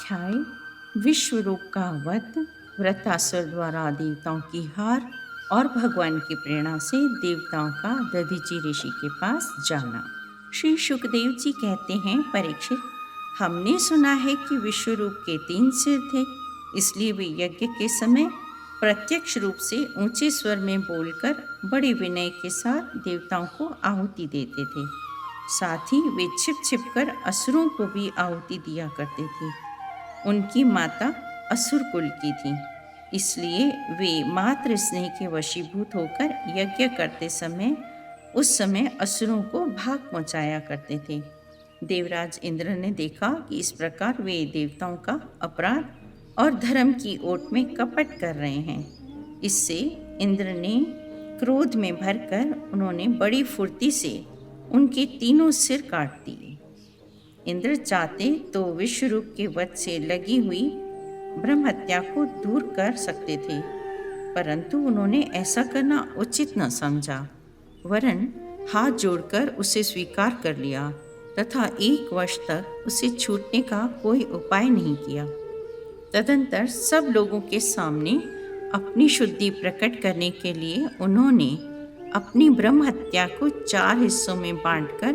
अध्याय विश्वरूप का वध, वृत्रासुर द्वारा देवताओं की हार और भगवान की प्रेरणा से देवताओं का दधीचि ऋषि के पास जाना। श्री सुखदेव जी कहते हैं, परीक्षित, हमने सुना है कि विश्वरूप के 3 सिर थे, इसलिए वे यज्ञ के समय प्रत्यक्ष रूप से ऊंचे स्वर में बोलकर बड़े विनय के साथ देवताओं को आहुति देते थे। साथ ही वे छिप छिप कर असुरों को भी आहुति दिया करते थे। उनकी माता असुर कुल की थी, इसलिए वे मातृ स्नेह के वशीभूत होकर यज्ञ करते समय उस समय असुरों को भाग पहुंचाया करते थे। देवराज इंद्र ने देखा कि इस प्रकार वे देवताओं का अपराध और धर्म की ओट में कपट कर रहे हैं। इससे इंद्र ने क्रोध में भरकर उन्होंने बड़ी फुर्ती से उनके 3 सिर काट दिए। इंद्र चाहते तो विश्वरूप के वध से लगी हुई ब्रह्म हत्या को दूर कर सकते थे, परंतु उन्होंने ऐसा करना उचित न समझा, वरन हाथ जोड़कर उसे स्वीकार कर लिया तथा 1 वर्ष तक उसे छूटने का कोई उपाय नहीं किया। तदंतर सब लोगों के सामने अपनी शुद्धि प्रकट करने के लिए उन्होंने अपनी ब्रह्म हत्या को 4 हिस्सों में बांटकर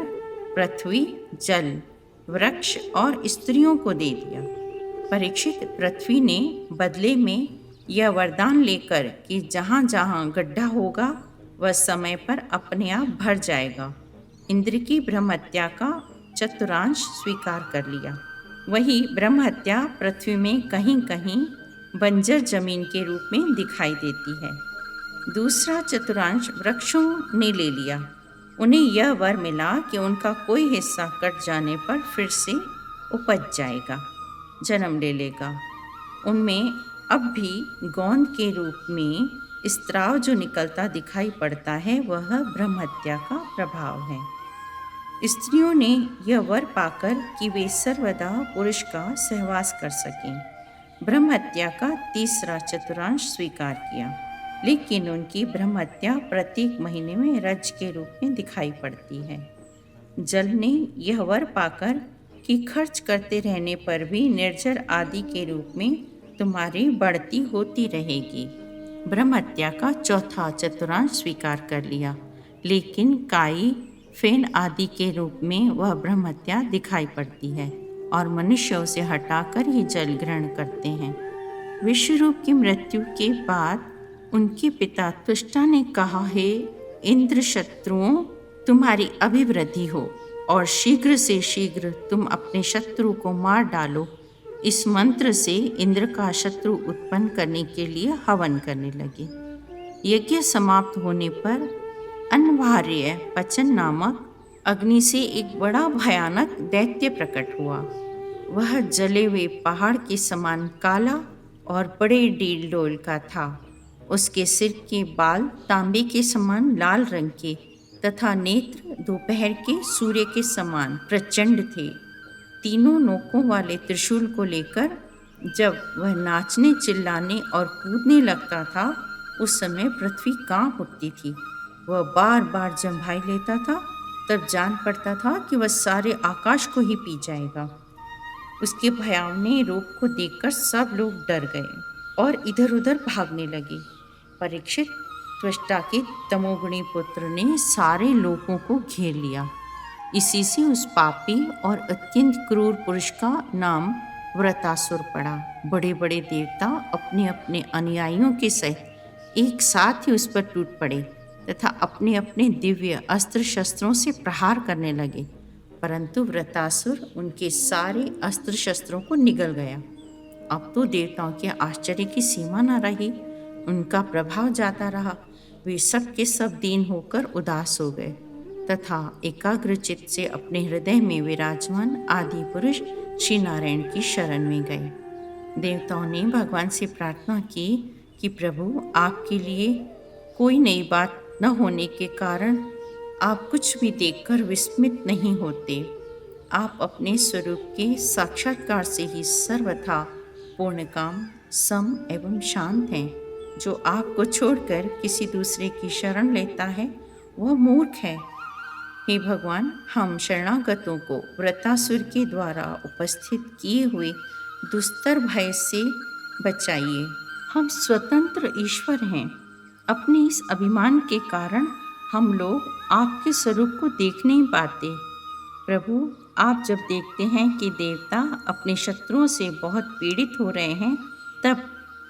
पृथ्वी, जल, वृक्ष और स्त्रियों को दे दिया। परीक्षित, पृथ्वी ने बदले में यह वरदान लेकर कि जहाँ जहाँ गड्ढा होगा वह समय पर अपने आप भर जाएगा, इंद्र की ब्रह्म हत्या का चतुर्थांश स्वीकार कर लिया। वही ब्रह्म हत्या पृथ्वी में कहीं कहीं बंजर जमीन के रूप में दिखाई देती है। दूसरा चतुर्थांश वृक्षों ने ले लिया। उन्हें यह वर मिला कि उनका कोई हिस्सा कट जाने पर फिर से उपज जाएगा, जन्म ले लेगा। उनमें अब भी गोंद के रूप में स्त्राव जो निकलता दिखाई पड़ता है, वह ब्रह्म हत्या का प्रभाव है। स्त्रियों ने यह वर पाकर कि वे सर्वदा पुरुष का सहवास कर सकें, ब्रह्म हत्या का तीसरा चतुर्थांश स्वीकार किया, लेकिन उनकी ब्रह्म हत्या प्रत्येक महीने में रज के रूप में दिखाई पड़ती है। जल ने यह वर पाकर कि खर्च करते रहने पर भी निर्जर आदि के रूप में तुम्हारी बढ़ती होती रहेगी, ब्रह्म हत्या का चौथा चतुर्थांश स्वीकार कर लिया, लेकिन काई, फेन आदि के रूप में वह ब्रह्म हत्या दिखाई पड़ती है और मनुष्य उसे हटाकर ही जल ग्रहण करते हैं। विश्वरूप की मृत्यु के बाद उनके पिता त्वष्टा ने कहा, हे इंद्र शत्रुओं, तुम्हारी अभिवृद्धि हो और शीघ्र से शीघ्र तुम अपने शत्रु को मार डालो। इस मंत्र से इंद्र का शत्रु उत्पन्न करने के लिए हवन करने लगे। यज्ञ समाप्त होने पर अन्वार्य पचन नामक अग्नि से एक बड़ा भयानक दैत्य प्रकट हुआ। वह जले हुए पहाड़ के समान काला और बड़े डील डोल का था। उसके सिर के बाल तांबे के समान लाल रंग के तथा नेत्र दोपहर के सूर्य के समान प्रचंड थे। 3 नोकों वाले त्रिशूल को लेकर जब वह नाचने, चिल्लाने और कूदने लगता था, उस समय पृथ्वी कांप उठती थी। वह बार बार जम्भाई लेता था, तब जान पड़ता था कि वह सारे आकाश को ही पी जाएगा। उसके भयावने रूप को देखकर सब लोग डर गए और इधर उधर भागने लगे। परीक्षित, त्वष्टा के तमोगुणी पुत्र ने सारे लोगों को घेर लिया। इसी से उस पापी और अत्यंत क्रूर पुरुष का नाम वृत्रासुर पड़ा। बड़े बड़े देवता अपने अपने अनुयायियों के सहित एक साथ ही उस पर टूट पड़े तथा अपने अपने दिव्य अस्त्र शस्त्रों से प्रहार करने लगे, परंतु वृत्रासुर उनके सारे अस्त्र शस्त्रों को निगल गया। अब तो देवताओं के आश्चर्य की सीमा न रही, उनका प्रभाव जाता रहा। वे सब के सब दीन होकर उदास हो गए तथा एकाग्रचित्त से अपने हृदय में विराजमान आदि पुरुष श्री नारायण की शरण में गए। देवताओं ने भगवान से प्रार्थना की कि प्रभु, आपके लिए कोई नई बात न होने के कारण आप कुछ भी देखकर विस्मित नहीं होते। आप अपने स्वरूप के साक्षात्कार से ही सर्वथा पूर्णकाम, सम एवं शांत हैं। जो आपको छोड़कर किसी दूसरे की शरण लेता है वह मूर्ख है। हे भगवान, हम शरणागतों को वृत्रासुर के द्वारा उपस्थित किए हुए दुस्तर भय से बचाइए। हम स्वतंत्र ईश्वर हैं। अपने इस अभिमान के कारण हम लोग आपके स्वरूप को देख नहीं पाते। प्रभु, आप जब देखते हैं कि देवता अपने शत्रुओं से बहुत पीड़ित हो रहे हैं, तब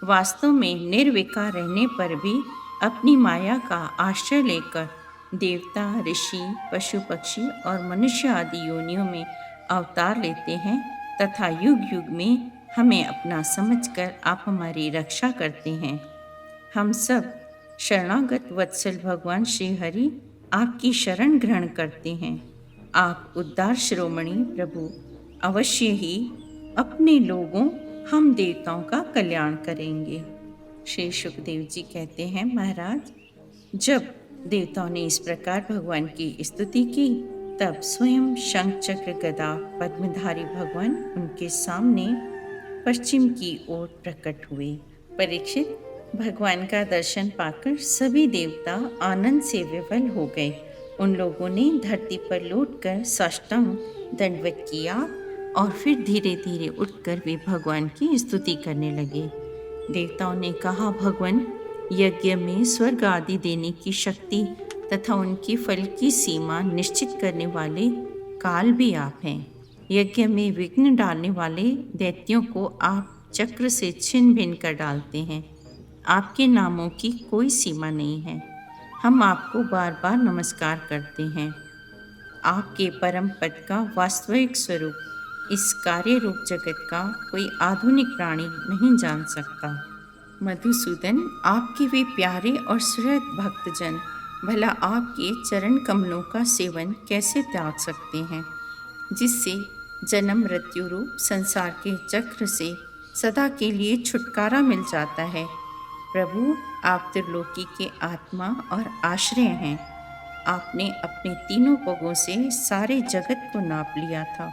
वास्तव में निर्विकार रहने पर भी अपनी माया का आश्रय लेकर देवता, ऋषि, पशु पक्षी और मनुष्य आदि योनियों में अवतार लेते हैं तथा युग युग में हमें अपना समझकर आप हमारी रक्षा करते हैं। हम सब शरणागत वत्सल भगवान श्री हरि आपकी शरण ग्रहण करते हैं। आप उद्धार शिरोमणि प्रभु अवश्य ही अपने लोगों हम देवताओं का कल्याण करेंगे। श्री सुखदेव जी कहते हैं, महाराज, जब देवताओं ने इस प्रकार भगवान की स्तुति की, तब स्वयं शंख चक्र गदा पद्मधारी भगवान उनके सामने पश्चिम की ओर प्रकट हुए। परीक्षित, भगवान का दर्शन पाकर सभी देवता आनंद से विवल हो गए। उन लोगों ने धरती पर लौटकर साष्टांग दंडवत किया और फिर धीरे धीरे उठकर वे भगवान की स्तुति करने लगे। देवताओं ने कहा, भगवान, यज्ञ में स्वर्ग आदि देने की शक्ति तथा उनके फल की सीमा निश्चित करने वाले काल भी आप हैं। यज्ञ में विघ्न डालने वाले दैत्यों को आप चक्र से छिन्न भिन्न कर डालते हैं। आपके नामों की कोई सीमा नहीं है। हम आपको बार बार नमस्कार करते हैं। आपके परम पद का वास्तविक स्वरूप इस कार्य रूप जगत का कोई आधुनिक प्राणी नहीं जान सकता। मधुसूदन, आपके वे प्यारे और सुहृद भक्तजन भला आपके चरण कमलों का सेवन कैसे त्याग सकते हैं, जिससे जन्म मृत्यु रूप संसार के चक्र से सदा के लिए छुटकारा मिल जाता है। प्रभु, आप त्रिलोकी के आत्मा और आश्रय हैं। आपने अपने तीनों पगों से सारे जगत को नाप लिया था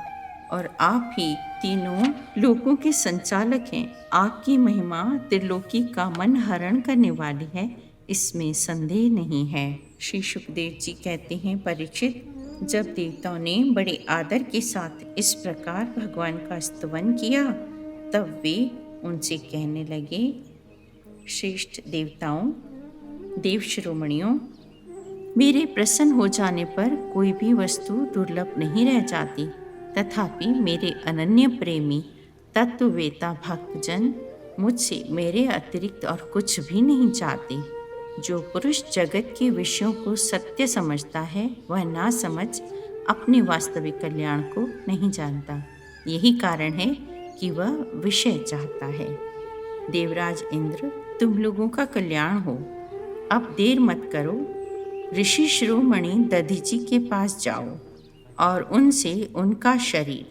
और आप ही तीनों लोकों के संचालक हैं। आपकी महिमा त्रिलोकी का मन हरण करने वाली है, इसमें संदेह नहीं है। श्री सुखदेव जी कहते हैं, परीक्षित, जब देवताओं ने बड़े आदर के साथ इस प्रकार भगवान का स्तवन किया, तब वे उनसे कहने लगे, श्रेष्ठ देवताओं, देव शिरोमणियों, मेरे प्रसन्न हो जाने पर कोई भी वस्तु दुर्लभ नहीं रह जाती। तथापि मेरे अनन्य प्रेमी तत्ववेता भक्तजन मुझसे मेरे अतिरिक्त और कुछ भी नहीं चाहते। जो पुरुष जगत के विषयों को सत्य समझता है, वह ना समझ अपने वास्तविक कल्याण को नहीं जानता। यही कारण है कि वह विषय चाहता है। देवराज इंद्र, तुम लोगों का कल्याण हो। अब देर मत करो, ऋषि शिरोमणि दधीचि के पास जाओ और उनसे उनका शरीर,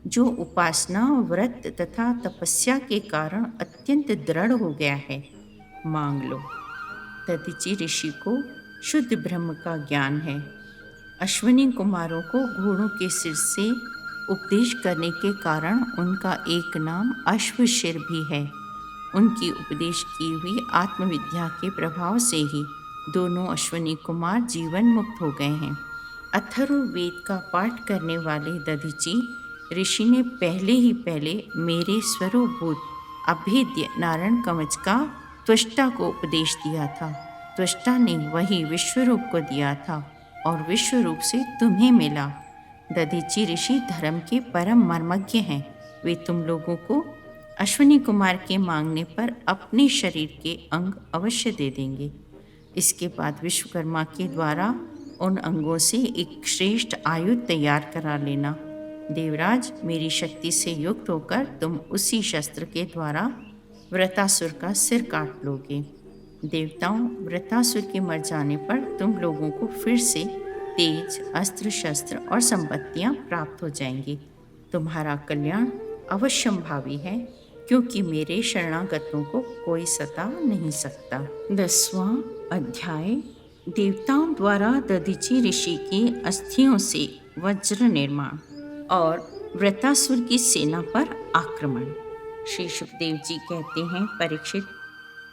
जो उपासना, व्रत तथा तपस्या के कारण अत्यंत दृढ़ हो गया है, मांग लो। दधीचि ऋषि को शुद्ध ब्रह्म का ज्ञान है। अश्विनी कुमारों को घोड़ों के सिर से उपदेश करने के कारण उनका एक नाम अश्वशिर भी है। उनकी उपदेश की हुई आत्मविद्या के प्रभाव से ही दोनों अश्विनी कुमार जीवन मुक्त हो गए हैं। अथर्ववेद का पाठ करने वाले दधीचि ऋषि ने पहले मेरे स्वरूपभूत अभेद्य नारायण कवच का त्वष्टा को उपदेश दिया था। त्वष्टा ने वही विश्वरूप को दिया था और विश्वरूप से तुम्हें मिला। दधीचि ऋषि धर्म के परम मर्मज्ञ हैं। वे तुम लोगों को अश्विनी कुमार के मांगने पर अपने शरीर के अंग अवश्य दे देंगे। इसके बाद विश्वकर्मा के द्वारा उन अंगों से एक श्रेष्ठ आयुध तैयार करा लेना। देवराज, मेरी शक्ति से युक्त होकर तुम उसी शस्त्र के द्वारा वृतासुर का सिर काट लोगे। देवताओं, वृतासुर के मर जाने पर तुम लोगों को फिर से तेज, अस्त्र शस्त्र और संपत्तियां प्राप्त हो जाएंगी। तुम्हारा कल्याण अवश्यंभावी है, क्योंकि मेरे शरणागतों को कोई सता नहीं सकता। 10वां अध्याय, देवताओं द्वारा दधीचि ऋषि की अस्थियों से वज्र निर्माण और वृतासुर की सेना पर आक्रमण। श्री सुखदेव जी कहते हैं, परीक्षित,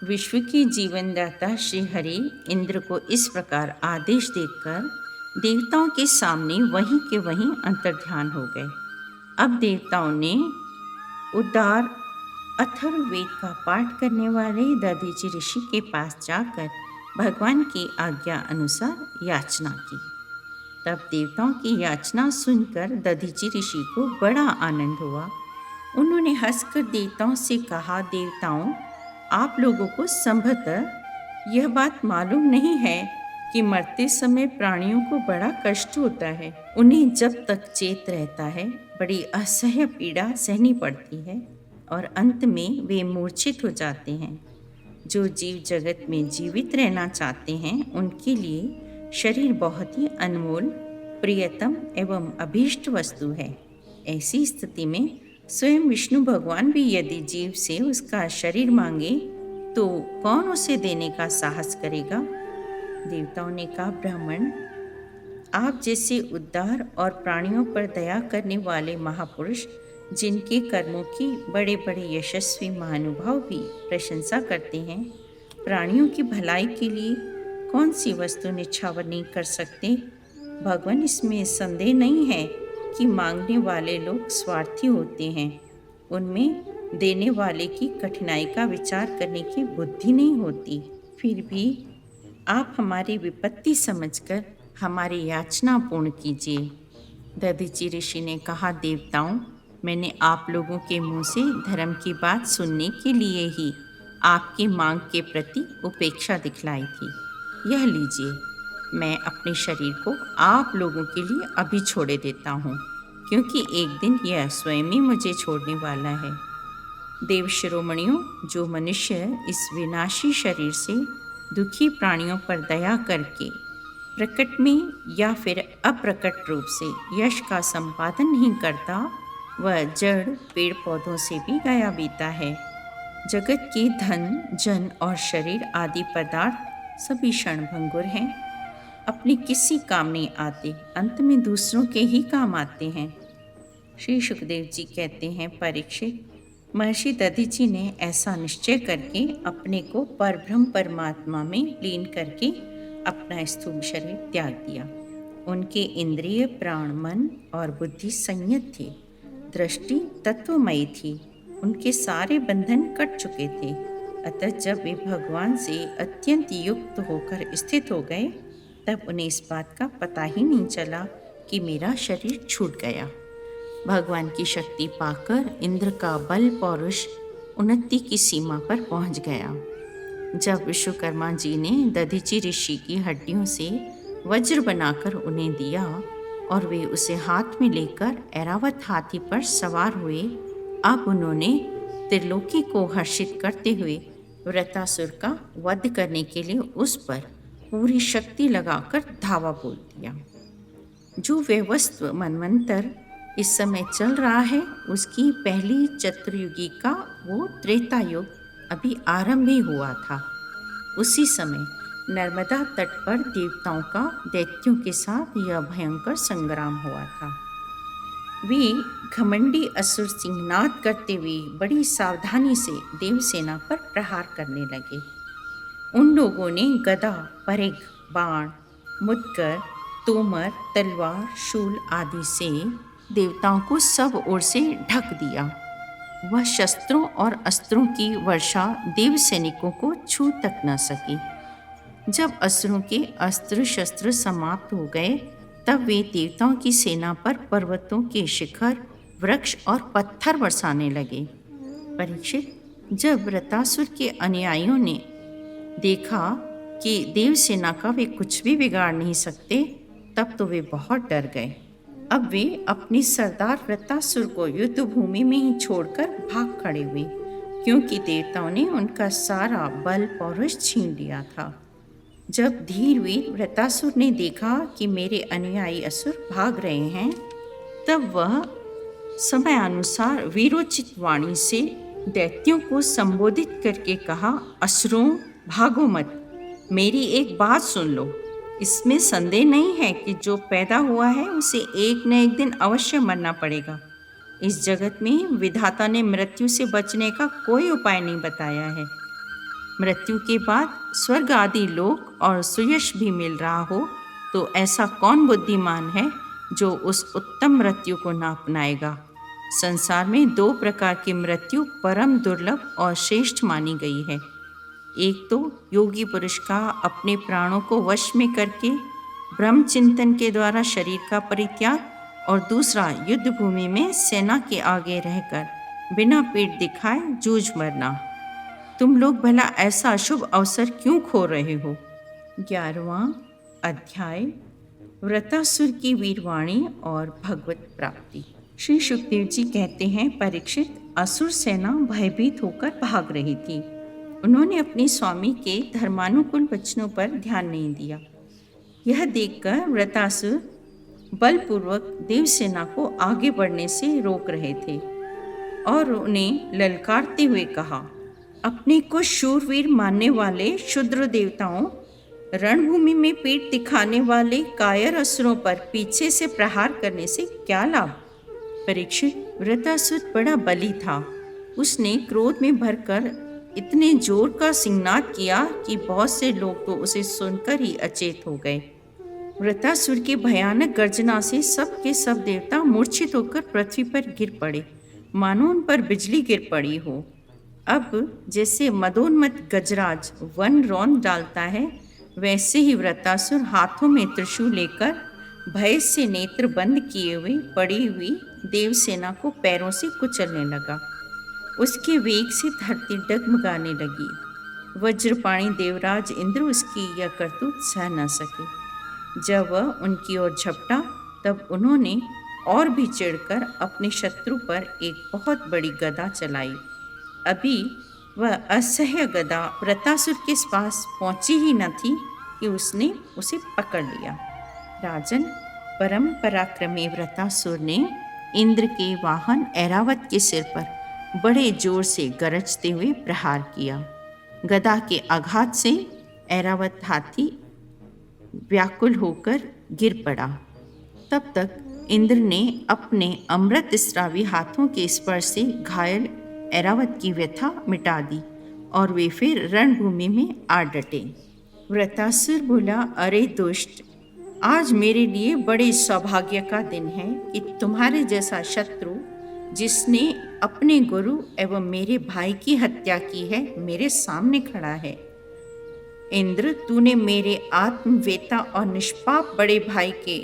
विश्व की जीवनदाता श्री हरि इंद्र को इस प्रकार आदेश देकर देवताओं के सामने वहीं के वहीं अंतर्ध्यान हो गए। अब देवताओं ने उदार अथर्ववेद का पाठ करने वाले दधीचि ऋषि के पास जाकर भगवान की आज्ञा अनुसार याचना की। तब देवताओं की याचना सुनकर दधीचि ऋषि को बड़ा आनंद हुआ। उन्होंने हंसकर देवताओं से कहा, देवताओं, आप लोगों को संभवतः यह बात मालूम नहीं है कि मरते समय प्राणियों को बड़ा कष्ट होता है। उन्हें जब तक चेत रहता है बड़ी असह्य पीड़ा सहनी पड़ती है और अंत में वे मूर्छित हो जाते हैं। जो जीव जगत में जीवित रहना चाहते हैं उनके लिए शरीर बहुत ही अनमोल, प्रियतम एवं अभीष्ट वस्तु है। ऐसी स्थिति में स्वयं विष्णु भगवान भी यदि जीव से उसका शरीर मांगे तो कौन उसे देने का साहस करेगा? देवताओं ने कहा, ब्राह्मण, आप जैसे उद्धार और प्राणियों पर दया करने वाले महापुरुष, जिनके कर्मों की बड़े बड़े यशस्वी महानुभाव भी प्रशंसा करते हैं, प्राणियों की भलाई के लिए कौन सी वस्तु निछावर नहीं कर सकते? भगवान, इसमें संदेह नहीं है कि मांगने वाले लोग स्वार्थी होते हैं। उनमें देने वाले की कठिनाई का विचार करने की बुद्धि नहीं होती। फिर भी आप हमारी विपत्ति समझकर हमारी याचना पूर्ण कीजिए। दधीचि ऋषि ने कहा, देवताओं, मैंने आप लोगों के मुंह से धर्म की बात सुनने के लिए ही आपकी मांग के प्रति उपेक्षा दिखलाई थी। यह लीजिए, मैं अपने शरीर को आप लोगों के लिए अभी छोड़े देता हूँ, क्योंकि एक दिन यह स्वयं ही मुझे छोड़ने वाला है। देव शिरोमणियों, जो मनुष्य इस विनाशी शरीर से दुखी प्राणियों पर दया करके प्रकट में या फिर अप्रकट रूप से यश का संपादन नहीं करता, वह जड़ पेड़ पौधों से भी गया बीता है। जगत के धन, जन और शरीर आदि पदार्थ सभी क्षणभंगुर हैं, अपने किसी काम नहीं आते, अंत में दूसरों के ही काम आते हैं। श्री सुखदेव जी कहते हैं, परीक्षित, महर्षि दधीचि ने ऐसा निश्चय करके अपने को परब्रह्म परमात्मा में लीन करके अपना स्थूल शरीर त्याग दिया। उनके इंद्रिय, प्राण, मन और बुद्धि संयत थे, दृष्टि तत्वमयी थी, उनके सारे बंधन कट चुके थे। अतः जब वे भगवान से अत्यंत युक्त होकर स्थित हो गए, तब उन्हें इस बात का पता ही नहीं चला कि मेरा शरीर छूट गया। भगवान की शक्ति पाकर इंद्र का बल पौरुष उन्नति की सीमा पर पहुंच गया। जब विश्वकर्मा जी ने दधीचि ऋषि की हड्डियों से वज्र बनाकर उन्हें दिया और वे उसे हाथ में लेकर ऐरावत हाथी पर सवार हुए, अब उन्होंने त्रिलोकी को हर्षित करते हुए वृत्रासुर का वध करने के लिए उस पर पूरी शक्ति लगाकर धावा बोल दिया। जो व्यवस्थ मनवंतर इस समय चल रहा है, उसकी पहली चतुर्युगी का वो त्रेता युग अभी आरंभ ही हुआ था। उसी समय नर्मदा तट पर देवताओं का दैत्यों के साथ यह भयंकर संग्राम हुआ था। वे घमंडी असुर सिंहनाद करते हुए बड़ी सावधानी से देवसेना पर प्रहार करने लगे। उन लोगों ने गदा, परिघ, बाण, मुदगर, तोमर, तलवार, शूल आदि से देवताओं को सब ओर से ढक दिया। वह शस्त्रों और अस्त्रों की वर्षा देव सैनिकों को छू तक न सकी। जब असुरों के अस्त्र शस्त्र समाप्त हो गए, तब वे देवताओं की सेना पर पर्वतों के शिखर, वृक्ष और पत्थर बरसाने लगे। परीक्षित, जब वृत्रासुर के अनुयायियों ने देखा कि देवसेना का वे कुछ भी बिगाड़ नहीं सकते, तब तो वे बहुत डर गए। अब वे अपने सरदार वृत्रासुर को युद्ध भूमि में ही छोड़कर भाग खड़े हुए, क्योंकि देवताओं ने उनका सारा बल पौरुष छीन लिया था। जब धीरवीर वृत्रासुर ने देखा कि मेरे अनुयायी असुर भाग रहे हैं, तब वह समयानुसार वीरोचित वाणी से दैत्यों को संबोधित करके कहा, असुरों, भागो मत, मेरी एक बात सुन लो। इसमें संदेह नहीं है कि जो पैदा हुआ है उसे एक न एक दिन अवश्य मरना पड़ेगा। इस जगत में विधाता ने मृत्यु से बचने का कोई उपाय नहीं बताया है। मृत्यु के बाद स्वर्ग आदि लोक और सुयश भी मिल रहा हो, तो ऐसा कौन बुद्धिमान है जो उस उत्तम मृत्यु को न अपनाएगा। संसार में दो प्रकार की मृत्यु परम दुर्लभ और श्रेष्ठ मानी गई है। एक तो योगी पुरुष का अपने प्राणों को वश में करके ब्रह्म चिंतन के द्वारा शरीर का परित्याग, और दूसरा युद्ध भूमि में सेना के आगे रहकर बिना पीठ दिखाए जूझ मरना। तुम लोग भला ऐसा शुभ अवसर क्यों खो रहे हो? 11वां अध्याय वृतासुर की वीरवाणी और भगवत प्राप्ति। श्री सुखदेव जी कहते हैं, परीक्षित, असुर सेना भयभीत होकर भाग रही थी। उन्होंने अपने स्वामी के धर्मानुकूल वचनों पर ध्यान नहीं दिया। यह देखकर वृतासुर बलपूर्वक देवसेना को आगे बढ़ने से रोक रहे थे और उन्हें ललकारते हुए कहा, अपने को शूरवीर मानने वाले क्षुद्र देवताओं, रणभूमि में पीठ दिखाने वाले कायर असुरों पर पीछे से प्रहार करने से क्या लाभ? परीक्षित, वृतासुर बड़ा बली था। उसने क्रोध में भरकर इतने जोर का सिंहनाद किया कि बहुत से लोग तो उसे सुनकर ही अचेत हो गए। वृतासुर की भयानक गर्जना से सब के सब देवता मूर्छित होकर पृथ्वी पर गिर पड़े, मानो उन पर बिजली गिर पड़ी हो। अब जैसे मदोन्मत्त गजराज वन रौंद डालता है, वैसे ही वृतासुर हाथों में त्रिशूल लेकर भय से नेत्र बंद किए हुए पड़ी हुई देवसेना को पैरों से कुचलने लगा। उसके वेग से धरती डगमगाने लगी। वज्रपाणी देवराज इंद्र उसकी यह करतूत सह न सके। जब वह उनकी ओर झपटा, तब उन्होंने और भी चिढ़कर अपने शत्रु पर एक बहुत बड़ी गदा चलाई। अभी वह असह्य गदा वृतासुर के पास पहुंची ही न थी कि उसने उसे पकड़ लिया। राजन, परम पराक्रमी वृतासुर ने इंद्र के वाहन ऐरावत के सिर पर बड़े जोर से गरजते हुए प्रहार किया। गदा के आघात से ऐरावत हाथी व्याकुल होकर गिर पड़ा। तब तक इंद्र ने अपने अमृत स्रावी हाथों के स्पर्श से घायल ऐरावत की व्यथा मिटा दी और वे फिर रणभूमि में आ डटे। वृतासुर बोला, अरे दुष्ट, आज मेरे लिए बड़े सौभाग्य का दिन है कि तुम्हारे जैसा शत्रु, जिसने अपने गुरु एवं मेरे भाई की हत्या की है, मेरे सामने खड़ा है। इंद्र, तूने मेरे आत्मवेता और निष्पाप बड़े भाई के,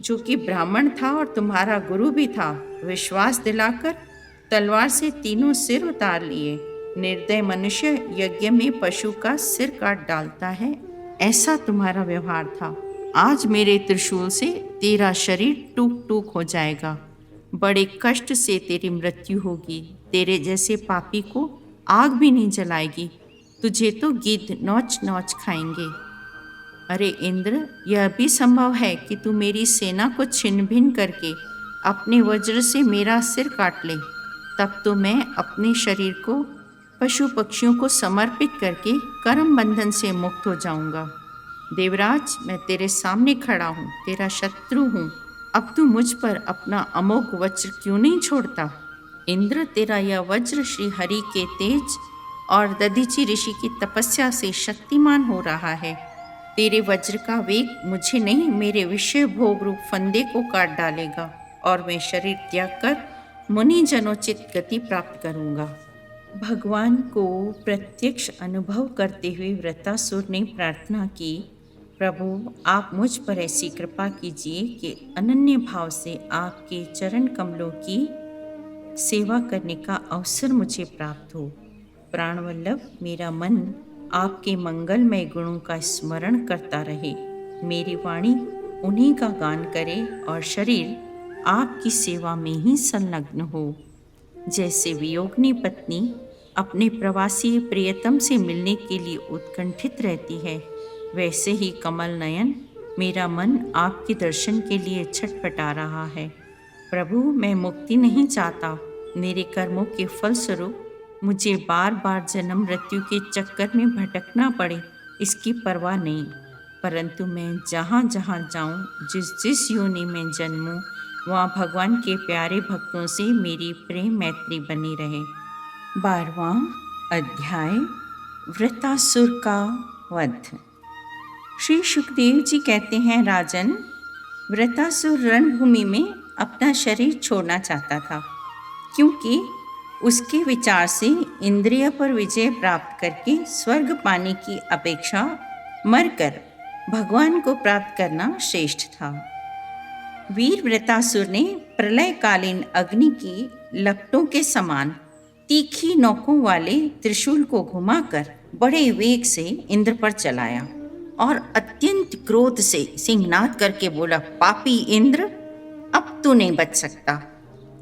जो कि ब्राह्मण था और तुम्हारा गुरु भी था, विश्वास दिलाकर तलवार से तीनों सिर उतार लिए। निर्दय मनुष्य यज्ञ में पशु का सिर काट डालता है, ऐसा तुम्हारा व्यवहार था। आज मेरे त्रिशूल से तेरा शरीर टूक टूक हो जाएगा। बड़े कष्ट से तेरी मृत्यु होगी। तेरे जैसे पापी को आग भी नहीं जलाएगी, तुझे तो गिद्ध नोच नोच खाएंगे। अरे इंद्र, यह भी संभव है कि तू मेरी सेना को छिन्न भिन्न करके अपने वज्र से मेरा सिर काट ले। तब तो मैं अपने शरीर को पशु पक्षियों को समर्पित करके कर्म बंधन से मुक्त हो जाऊंगा। देवराज, मैं तेरे सामने खड़ा हूँ, तेरा शत्रु हूँ। अब तू मुझ पर अपना अमोघ वज्र क्यों नहीं छोड़ता? इंद्र, तेरा यह वज्र श्री हरि के तेज और दधीचि ऋषि की तपस्या से शक्तिमान हो रहा है। तेरे वज्र का वेग मुझे नहीं, मेरे विषय भोग रूप फंदे को काट डालेगा और मैं शरीर त्याग कर मुनि जनोचित गति प्राप्त करूंगा। भगवान को प्रत्यक्ष अनुभव करते हुए वृतासुर ने प्रार्थना की, प्रभु, आप मुझ पर ऐसी कृपा कीजिए कि अनन्य भाव से आपके चरण कमलों की सेवा करने का अवसर मुझे प्राप्त हो। प्राणवल्लभ, मेरा मन आपके मंगलमय गुणों का स्मरण करता रहे, मेरी वाणी उन्हीं का गान करे और शरीर आपकी सेवा में ही संलग्न हो। जैसे वियोगिनी पत्नी अपने प्रवासी प्रियतम से मिलने के लिए उत्कंठित रहती है, वैसे ही कमल नयन मेरा मन आपके दर्शन के लिए छटपटा रहा है। प्रभु, मैं मुक्ति नहीं चाहता। मेरे कर्मों के फलस्वरूप मुझे बार बार जन्म मृत्यु के चक्कर में भटकना पड़े, इसकी परवाह नहीं। परंतु मैं जहाँ जहाँ जाऊँ, जिस जिस योनि में जन्मूँ, वहाँ भगवान के प्यारे भक्तों से मेरी प्रेम मैत्री बनी रहे। 12वां अध्याय वृतासुर का वध। श्री सुखदेव जी कहते हैं, राजन, वृतासुर रणभूमि में अपना शरीर छोड़ना चाहता था, क्योंकि उसके विचार से इंद्रिय पर विजय प्राप्त करके स्वर्ग पाने की अपेक्षा मरकर भगवान को प्राप्त करना श्रेष्ठ था। वीर वृतासुर ने प्रलयकालीन अग्नि की लपटों के समान तीखी नोकों वाले त्रिशूल को घुमाकर बड़े वेग से इंद्र पर चलाया और अत्यंत क्रोध से सिंहनाद करके बोला, पापी इंद्र, अब तू नहीं बच सकता।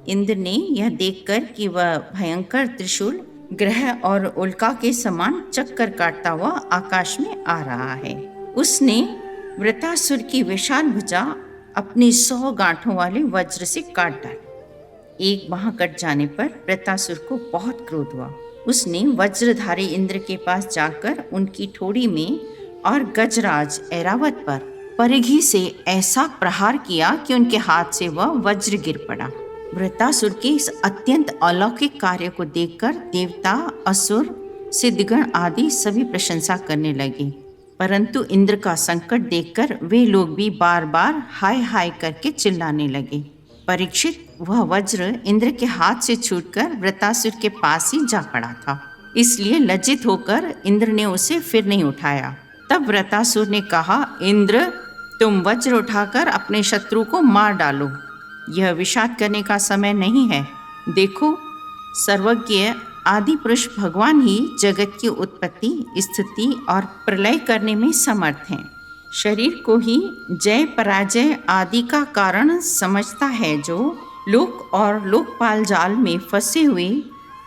इंद्र ने यह देखकर कि वह भयंकर त्रिशूल ग्रह और उल्का के समान चक्कर काटता हुआ आकाश में आ रहा है, उसने वृतासुर की विशाल भुजा अपनी 100 गांठों वाले वज्र से काट डाली। एक बांह कट जाने पर वृतासुर को बहुत क्रोध हुआ। उसने वज्रधारी इंद्र के पास जाकर उनकी ठोड़ी में और गजराज ऐरावत पर परिघी से ऐसा प्रहार किया कि उनके हाथ से वह वज्र गिर पड़ा। वृतासुर के इस अत्यंत अलौकिक कार्य को देखकर देवता, असुर, सिद्धगण आदि सभी प्रशंसा करने लगे, परंतु इंद्र का संकट देखकर वे लोग भी बार बार हाय हाय करके चिल्लाने लगे। परीक्षित, वह वज्र इंद्र के हाथ से छूटकर वृतासुर के पास ही जा पड़ा था, इसलिए लज्जित होकर इंद्र ने उसे फिर नहीं उठाया। तब वृतासुर ने कहा, इंद्र, तुम वज्र उठाकर अपने शत्रु को मार डालो, यह विषाद करने का समय नहीं है। देखो, सर्वज्ञ आदि पुरुष भगवान ही जगत की उत्पत्ति, स्थिति और प्रलय करने में समर्थ हैं। शरीर को ही जय पराजय आदि का कारण समझता है, जो लोक और लोकपाल जाल में फंसे हुए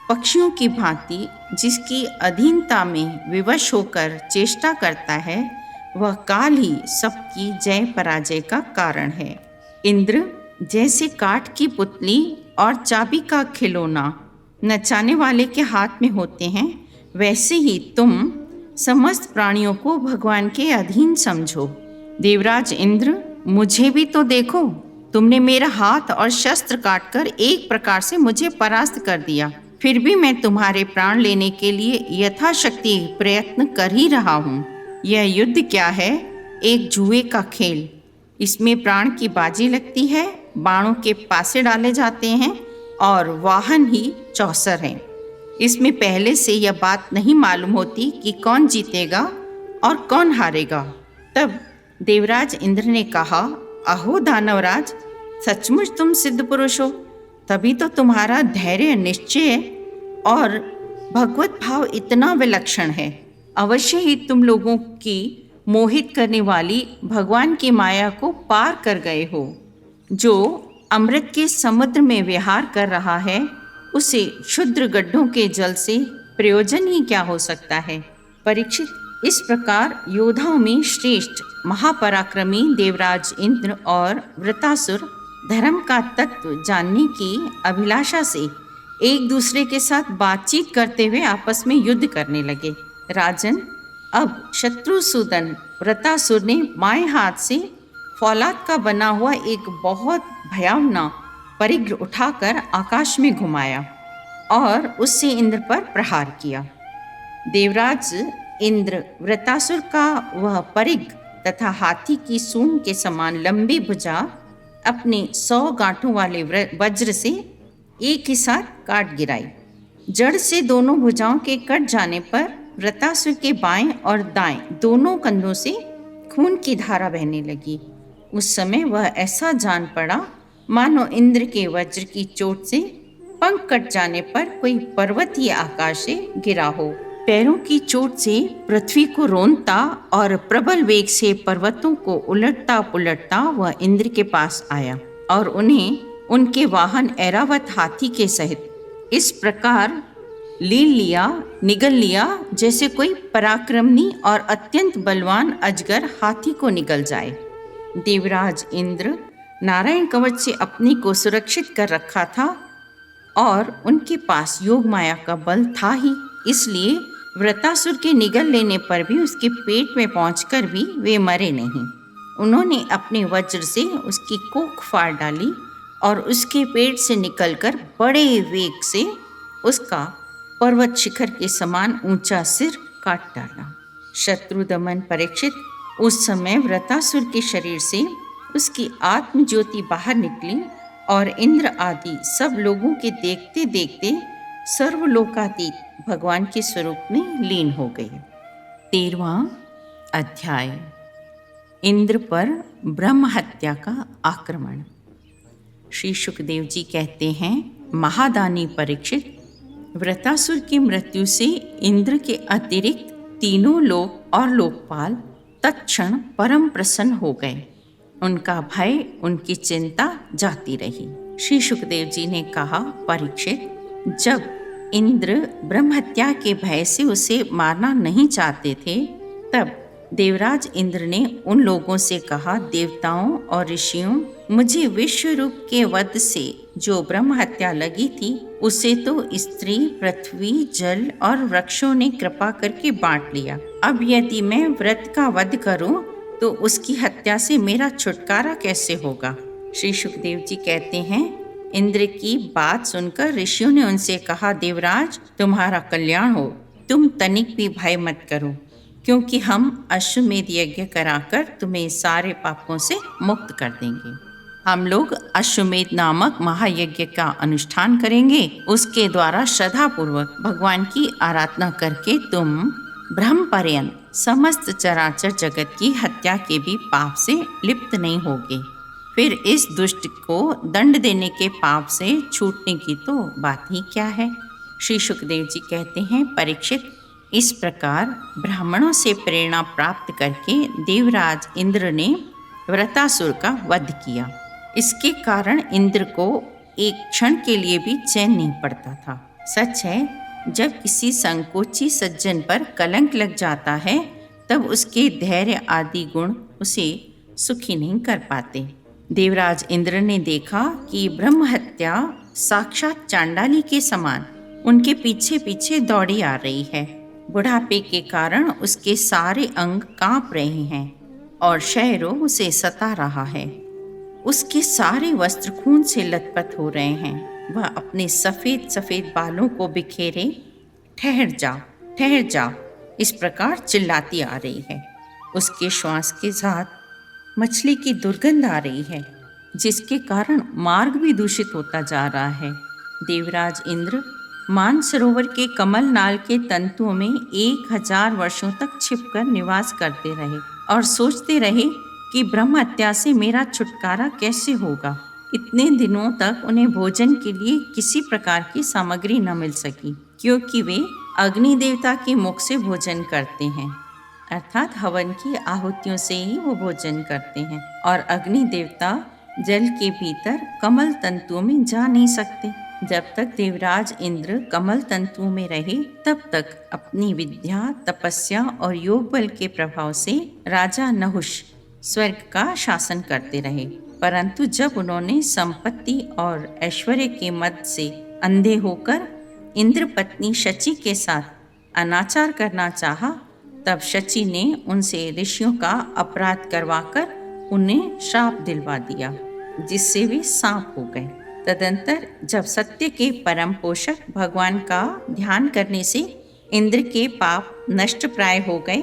पक्षियों की भांति जिसकी अधीनता में विवश होकर चेष्टा करता है, वह काल ही सबकी जय पराजय का कारण है। इंद्र जैसे काठ की पुतली और चाबी का खिलौना नचाने वाले के हाथ में होते हैं, वैसे ही तुम समस्त प्राणियों को भगवान के अधीन समझो। देवराज इंद्र, मुझे भी तो देखो, तुमने मेरा हाथ और शस्त्र काटकर एक प्रकार से मुझे परास्त कर दिया, फिर भी मैं तुम्हारे प्राण लेने के लिए यथाशक्ति प्रयत्न कर ही रहा हूँ। यह युद्ध क्या है? एक जुए का खेल। इसमें प्राण की बाजी लगती है, बाणों के पासे डाले जाते हैं और वाहन ही चौसर हैं। इसमें पहले से यह बात नहीं मालूम होती कि कौन जीतेगा और कौन हारेगा। तब देवराज इंद्र ने कहा, अहो दानवराज, सचमुच तुम सिद्ध पुरुष हो, तभी तो तुम्हारा धैर्य, निश्चय और भगवत भाव इतना विलक्षण है। अवश्य ही तुम लोगों की मोहित करने वाली भगवान की माया को पार कर गए हो। जो अमृत के समुद्र में विहार कर रहा है, उसे क्षुद्र गड्ढों के जल से प्रयोजन ही क्या हो सकता है। परीक्षित, इस प्रकार योद्धाओं में श्रेष्ठ महापराक्रमी देवराज इंद्र और वृतासुर धर्म का तत्व जानने की अभिलाषा से एक दूसरे के साथ बातचीत करते हुए आपस में युद्ध करने लगे। राजन, अब शत्रुसूदन वृतासुर ने बाएं हाथ से फौलाद का बना हुआ एक बहुत भयावना परिघ उठाकर आकाश में घुमाया और उससे इंद्र पर प्रहार किया। देवराज इंद्र वृतासुर का वह परिघ तथा हाथी की सूंड के समान लंबी भुजा अपने 100 गांठों वाले वज्र से एक ही साथ काट गिराई। जड़ से दोनों भुजाओं के कट जाने पर वृतासुर के बाएं और दाएं दोनों कंधों से खून की धारा बहने लगी। उस समय वह ऐसा जान पड़ा मानो इंद्र के वज्र की चोट से पंख कट जाने पर कोई पर्वत ही आकाश से गिरा हो। पैरों की चोट से पृथ्वी को रोनता और प्रबल वेग से पर्वतों को उलटता पुलटता वह इंद्र के पास आया और उन्हें उनके वाहन ऐरावत हाथी के सहित इस प्रकार निगल लिया जैसे कोई पराक्रमी और अत्यंत बलवान अजगर हाथी को निगल जाए। देवराज इंद्र नारायण कवच से अपने को सुरक्षित कर रखा था और उनके पास योग माया का बल था ही, इसलिए वृतासुर के निगल लेने पर भी उसके पेट में पहुंचकर भी वे मरे नहीं। उन्होंने अपने वज्र से उसकी कोख फाड़ डाली और उसके पेट से निकलकर बड़े वेग से उसका पर्वत शिखर के समान ऊंचा सिर काट डाला। शत्रुदमन परीक्षित, उस समय वृतासुर के शरीर से उसकी आत्म ज्योति बाहर निकली और इंद्र आदि सब लोगों के देखते देखते सर्वलोकातीत भगवान के स्वरूप में लीन हो गए। 13वां अध्याय, इंद्र पर ब्रह्म हत्या का आक्रमण। श्री सुखदेव जी कहते हैं, महादानी परीक्षित, वृत्रासुर की मृत्यु से इंद्र के अतिरिक्त तीनों लोक और लोकपाल तत्क्षण परम प्रसन्न हो गए। उनका भय, उनकी चिंता जाती रही। श्री सुखदेव जी ने कहा, परीक्षित, जब इंद्र ब्रह्महत्या के भय से उसे मारना नहीं चाहते थे, तब देवराज इंद्र ने उन लोगों से कहा, देवताओं और ऋषियों, मुझे विश्व रूप के वध से जो ब्रह्म हत्या लगी थी, उसे तो स्त्री, पृथ्वी, जल और वृक्षों ने कृपा करके बांट लिया। अब यदि मैं व्रत का वध करूं तो उसकी हत्या से मेरा छुटकारा कैसे होगा? श्री सुखदेव जी कहते हैं, इंद्र की बात सुनकर ऋषियों ने उनसे कहा, देवराज, तुम्हारा कल्याण हो, तुम तनिक भी भय मत करो, क्योंकि हम अश्वमेध यज्ञ कराकर तुम्हें सारे पापों से मुक्त कर देंगे। हम लोग अश्वमेध नामक महायज्ञ का अनुष्ठान करेंगे। उसके द्वारा श्रद्धापूर्वक भगवान की आराधना करके तुम ब्रह्म पर्यंत समस्त चराचर जगत की हत्या के भी पाप से लिप्त नहीं होगे। फिर इस दुष्ट को दंड देने के पाप से छूटने की तो बात ही क्या है। श्री सुखदेव जी कहते हैं, परीक्षित, इस प्रकार ब्राह्मणों से प्रेरणा प्राप्त करके देवराज इंद्र ने वृत्रासुर का वध किया। इसके कारण इंद्र को एक क्षण के लिए भी चैन नहीं पड़ता था। सच है, जब किसी संकोची सज्जन पर कलंक लग जाता है, तब उसके धैर्य आदि गुण उसे सुखी नहीं कर पाते। देवराज इंद्र ने देखा कि ब्रह्म हत्या साक्षात चांडाली के समान उनके पीछे पीछे दौड़ी आ रही है। बुढ़ापे के कारण उसके सारे अंग कांप रहे हैं और क्षय रोग उसे सता रहा है। उसके सारे वस्त्र खून से लथपथ हो रहे हैं। वह अपने सफ़ेद सफ़ेद बालों को बिखेरे ठहर जा, ठहर जा, इस प्रकार चिल्लाती आ रही है। उसके श्वास के साथ मछली की दुर्गंध आ रही है, जिसके कारण मार्ग भी दूषित होता जा रहा है। देवराज इंद्र मानसरोवर के कमल नाल के तंतुओं में 1000 वर्षों तक छिपकर निवास करते रहे और सोचते रहे कि ब्रह्म हत्या से मेरा छुटकारा कैसे होगा। इतने दिनों तक उन्हें भोजन के लिए किसी प्रकार की सामग्री न मिल सकी, क्योंकि वे अग्नि देवता के मुख से भोजन करते हैं, अर्थात हवन की आहुतियों से ही वो भोजन करते हैं, और अग्नि देवता जल के भीतर कमल तंतुओं में जा नहीं सकते। जब तक देवराज इंद्र कमल तंतुओं में रहे, तब तक अपनी विद्या, तपस्या और योग बल के प्रभाव से राजा नहुष स्वर्ग का शासन करते रहे। परंतु जब उन्होंने संपत्ति और ऐश्वर्य के मद से अंधे होकर इंद्र पत्नी शची के साथ अनाचार करना चाहा, तब शची ने उनसे ऋषियों का अपराध करवाकर उन्हें श्राप दिलवा दिया, जिससे वे सांप हो गए। तदंतर जब सत्य के परम पोषक भगवान का ध्यान करने से इंद्र के पाप नष्ट प्राय हो गए,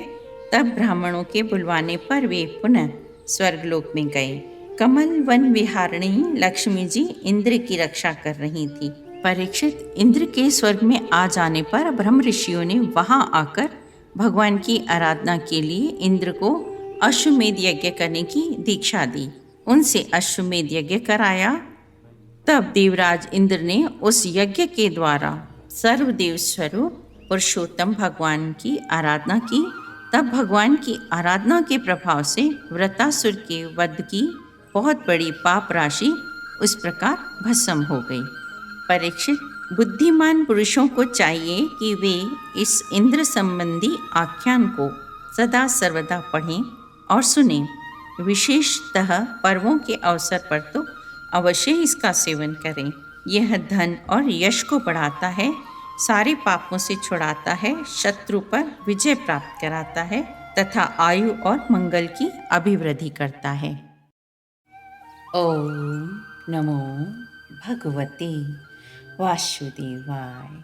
तब ब्राह्मणों के बुलवाने पर वे पुनः स्वर्गलोक में गए। कमल वन विहारिणी लक्ष्मी जी इंद्र की रक्षा कर रही थी। परीक्षित, इंद्र के स्वर्ग में आ जाने पर ब्रह्म ऋषियों ने वहां आकर भगवान की आराधना के लिए इंद्र को अश्वमेध यज्ञ करने की दीक्षा दी। उनसे अश्वमेध यज्ञ कराया। तब देवराज इंद्र ने उस यज्ञ के द्वारा सर्वदेव स्वरूप पुरुषोत्तम भगवान की आराधना की। तब भगवान की आराधना के प्रभाव से वृत्रासुर के वध की बहुत बड़ी पाप राशि उस प्रकार भस्म हो गई। परीक्षित, बुद्धिमान पुरुषों को चाहिए कि वे इस इंद्र संबंधी आख्यान को सदा सर्वदा पढ़ें और सुनें। विशेषतः पर्वों के अवसर पर तो अवश्य इसका सेवन करें। यह धन और यश को बढ़ाता है, सारे पापों से छुड़ाता है, शत्रु पर विजय प्राप्त कराता है तथा आयु और मंगल की अभिवृद्धि करता है। ओम नमो भगवते वासुदेवाय।